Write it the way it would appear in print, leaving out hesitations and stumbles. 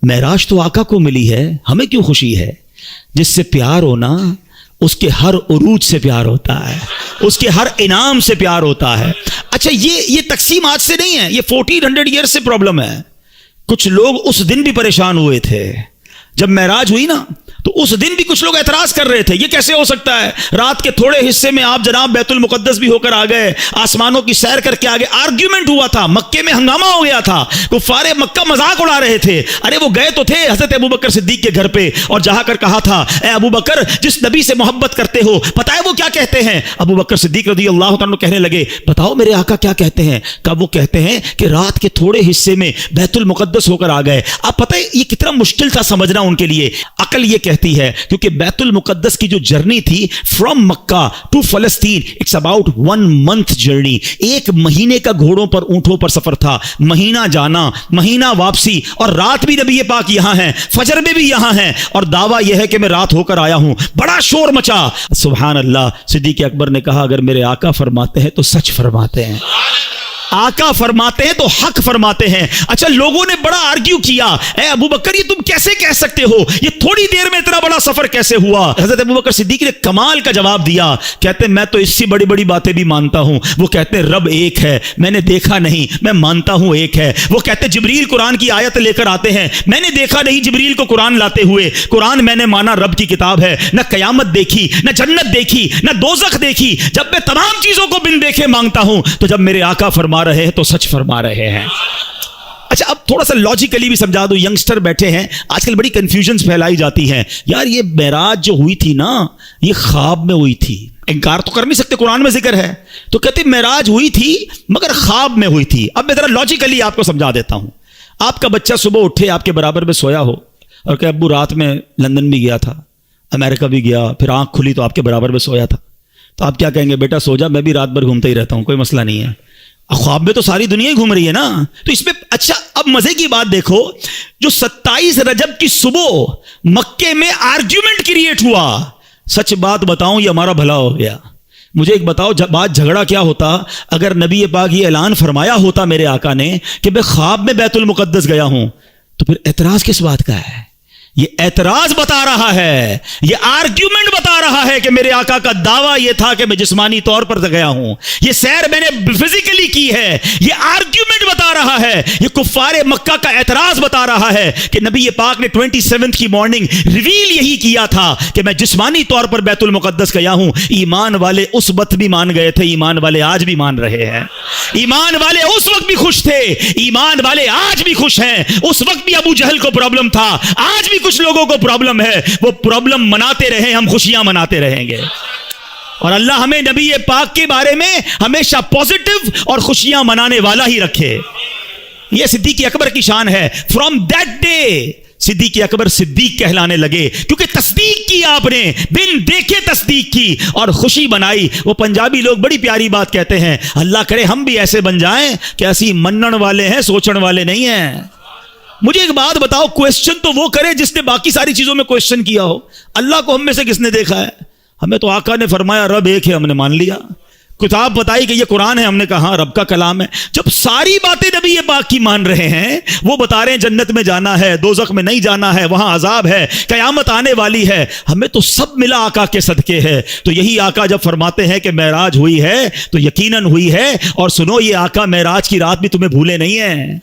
معراج تو آقا کو ملی ہے، ہمیں کیوں خوشی ہے؟ جس سے پیار ہونا اس کے ہر عروج سے پیار ہوتا ہے، اس کے ہر انعام سے پیار ہوتا ہے۔ اچھا یہ تقسیم آج سے نہیں ہے، یہ 1400 ایئر سے پرابلم ہے۔ کچھ لوگ اس دن بھی پریشان ہوئے تھے جب معراج ہوئی نا، تو اس دن بھی کچھ لوگ اعتراض کر رہے تھے، یہ کیسے ہو سکتا ہے؟ رات کے تھوڑے حصے میں آپ جناب بیت المقدس بھی ہو کر آ گئے، آسمانوں کی سیر کر کے آ گئے۔ آرگیومنٹ ہوا تھا، مکے میں ہنگامہ ہو گیا تھا، کفار مکہ مذاق اڑا رہے تھے۔ ارے وہ گئے تو تھے حضرت ابو بکر صدیق کے گھر پہ اور جہاں کر کہا تھا اے ابو بکر جس نبی سے محبت کرتے ہو، پتہ ہے وہ کیا کہتے ہیں؟ ابو بکر صدیق رضی اللہ تعالیٰ کہنے لگے بتاؤ میرے آقا کیا کہتے ہیں؟ کہا وہ کہتے ہیں کہ رات کے تھوڑے حصے میں بیت المقدس ہو کر آ گئے۔ اب پتہ ہے یہ کتنا مشکل تھا سمجھنا ان کے لیے۔ عقل یہ کہتی ہے کیونکہ بیت المقدس کی جو جرنی تھی فرام مکہ ٹو فلسطین، اٹس اباؤٹ 1 month جرنی، 1 مہینے کا گھوڑوں پر اونٹوں پر سفر تھا، مہینہ جانا مہینہ واپسی، اور رات بھی نبی پاک یہاں ہیں، فجر میں بھی یہاں ہیں، اور دعویٰ یہ ہے کہ میں رات ہو کر آیا ہوں۔ بڑا شور مچا، سبحان اللہ۔ صدیق اکبر نے کہا اگر میرے آقا فرماتے ہیں تو سچ فرماتے ہیں، آقا فرماتے ہیں تو حق فرماتے ہیں۔ اچھا لوگوں نے بڑا آرگیو کیا، اے ابو بکر یہ تم کیسے کہہ سکتے ہو، یہ تھوڑی دیر میں اتنا بڑا سفر کیسے ہوا؟ حضرت ابو بکر صدیق نے کمال کا جواب دیا، کہتے ہیں میں تو اس سے بڑی بڑی باتیں بھی مانتا ہوں۔ وہ کہتے ہیں رب ایک ہے، میں نے دیکھا نہیں، میں مانتا ہوں ایک ہے۔ وہ کہتے ہیں جبریل قرآن کی آیت لے کر آتے ہیں، میں نے دیکھا نہیں جبریل کو قرآن لاتے ہوئے، قرآن میں نے مانا رب کی کتاب ہے، نہ قیامت دیکھی، نہ جنت دیکھی، نہ دوزخ دیکھی۔ جب میں تمام چیزوں کو بن دیکھے مانگتا ہوں، تو جب میرے آقا فرما رہے ہیں تو سچ فرما رہے ہیں۔ اچھا اب تھوڑا سا لاجیکلی بھی سمجھا دو، ینگسٹر بیٹھے ہیں آج کل، بڑی کنفیوژنز پھیلائی جاتی ہیں، یار یہ معراج جو ہوئی تھی نا یہ خواب میں ہوئی تھی، انکار تو کر نہیں سکتے، قرآن میں ذکر ہے، تو کہتے معراج ہوئی تھی مگر خواب میں ہوئی تھی۔ اب میں ذرا لاجیکلی آپ کو سمجھا دیتا ہوں۔ آپ کا بچہ صبح اٹھے آپ کے برابر میں سویا ہو اور کہ ابو رات میں لندن بھی گیا تھا، امریکہ بھی گیا، پھر آنکھ کھلی تو آپ کے برابر میں سویا تھا، تو آپ کیا کہیں گے؟ بیٹا سو جا، میں بھی رات بھر گھومتا ہی رہتا ہوں، کوئی مسئلہ نہیں ہے۔ خواب میں تو ساری دنیا ہی گھوم رہی ہے نا، تو اس میں اچھا اب مزے کی بات دیکھو، جو 27 رجب کی صبح مکے میں آرگیومنٹ کریٹ ہوا، سچ بات بتاؤں یہ ہمارا بھلا ہو گیا۔ مجھے ایک بتاؤ بات جھگڑا کیا ہوتا اگر نبی پاک یہ اعلان فرمایا ہوتا میرے آقا نے کہ میں خواب میں بیت المقدس گیا ہوں، تو پھر اعتراض کس بات کا ہے؟ یہ اعتراض بتا رہا ہے، یہ آرگیومنٹ بتا رہا ہے کہ میرے آقا کا دعویٰ یہ تھا کہ میں جسمانی طور پر گیا ہوں، یہ سیر میں نے فزیکلی کی ہے، یہ آرگیومنٹ بتا رہا ہے، یہ کفار مکہ کا اعتراض بتا رہا ہے کہ نبی پاک نے 27 کی مارننگ ریویل یہی کیا تھا کہ میں جسمانی طور پر بیت المقدس گیا ہوں۔ ایمان والے اس وقت بھی مان گئے تھے، ایمان والے آج بھی مان رہے ہیں، ایمان والے اس وقت بھی خوش تھے، ایمان والے آج بھی خوش ہیں۔ اس وقت بھی ابو جہل کو پرابلم تھا، آج بھی کچھ لوگوں کو پرابلم ہے، وہ پرابلم مناتے رہیں، ہم خوشیاں مناتے رہیں گے، اور اللہ ہمیں نبی پاک کے بارے میں ہمیشہ پازیٹیو اور خوشیاں منانے والا ہی رکھے۔ یہ صدیق اکبر کی شان ہے۔ فرام دیٹ ڈے صدیق اکبر صدیق کہلانے لگے، کیونکہ تصدیق کی، آپ نے بن دیکھے تصدیق کی اور خوشی بنائی۔ وہ پنجابی لوگ بڑی پیاری بات کہتے ہیں، اللہ کرے ہم بھی ایسے بن جائیں کہ ایسی منن والے ہیں، سوچن والے نہیں ہیں۔ مجھے ایک بات بتاؤ، کویسچن تو وہ کرے جس نے باقی ساری چیزوں میں کویسچن کیا ہو۔ اللہ کو ہم میں سے کس نے دیکھا ہے؟ ہمیں تو آقا نے فرمایا رب ایک ہے، ہم نے مان لیا۔ کتاب بتائی کہ یہ قرآن ہے، ہم نے کہا رب کا کلام ہے۔ جب ساری باتیں نبی پاک کی مان رہے ہیں، وہ بتا رہے ہیں جنت میں جانا ہے، دوزخ میں نہیں جانا ہے، وہاں عذاب ہے، قیامت آنے والی ہے، ہمیں تو سب ملا آقا کے صدقے ہے۔ تو یہی آقا جب فرماتے ہیں کہ معراج ہوئی ہے تو یقیناً ہوئی ہے، اور سنو یہ آقا معراج کی رات بھی تمہیں بھولے نہیں ہیں۔